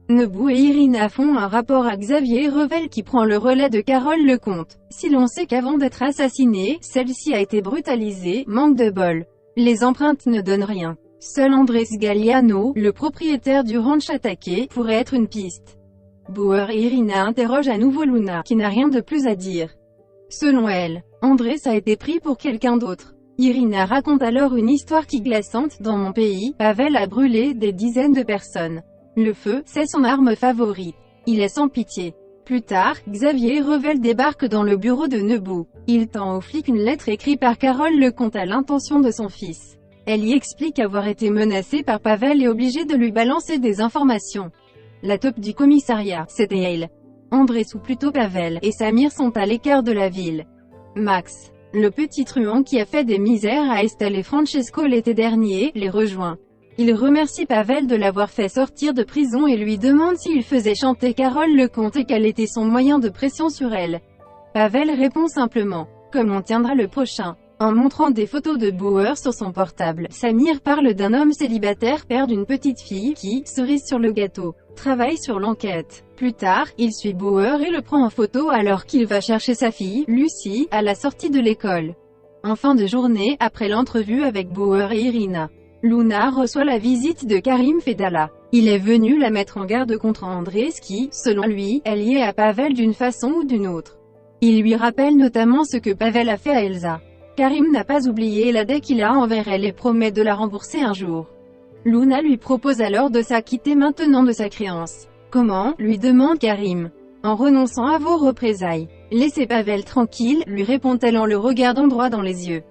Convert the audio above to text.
Nebou et Irina font un rapport à Xavier Revel qui prend le relais de Carole Lecomte. Si l'on sait qu'avant d'être assassinée, celle-ci a été brutalisée, manque de bol. Les empreintes ne donnent rien. Seul Andrés Galliano, le propriétaire du ranch attaqué, pourrait être une piste. Bauer et Irina interrogent à nouveau Luna, qui n'a rien de plus à dire. Selon elle, Andrés a été pris pour quelqu'un d'autre. Irina raconte alors une histoire qui glaçante. Dans mon pays, Pavel a brûlé des dizaines de personnes. Le feu, c'est son arme favorite. Il est sans pitié. Plus tard, Xavier Revel débarque dans le bureau de Nebou. Il tend aux flics une lettre écrite par Carole Lecomte à l'intention de son fils. Elle y explique avoir été menacée par Pavel et obligée de lui balancer des informations. La taupe du commissariat, c'était elle. Andrés ou plutôt Pavel, et Samir sont à l'écart de la ville. Max, le petit truand qui a fait des misères à Estelle et Francesco l'été dernier, les rejoint. Il remercie Pavel de l'avoir fait sortir de prison et lui demande s'il faisait chanter Carole Lecomte et quel était son moyen de pression sur elle. Pavel répond simplement « Comme on tiendra le prochain ». En montrant des photos de Bauer sur son portable, Samir parle d'un homme célibataire père d'une petite fille qui, cerise sur le gâteau, travaille sur l'enquête. Plus tard, il suit Bauer et le prend en photo alors qu'il va chercher sa fille, Lucie, à la sortie de l'école. En fin de journée, après l'entrevue avec Bauer et Irina, Luna reçoit la visite de Karim Fedala. Il est venu la mettre en garde contre Andrés qui, selon lui, est lié à Pavel d'une façon ou d'une autre. Il lui rappelle notamment ce que Pavel a fait à Elsa. Karim n'a pas oublié la dette qu'il a envers elle et promet de la rembourser un jour. Luna lui propose alors de s'acquitter maintenant de sa créance. Comment, lui demande Karim. En renonçant à vos représailles. Laissez Pavel tranquille, lui répond-elle en le regardant droit dans les yeux.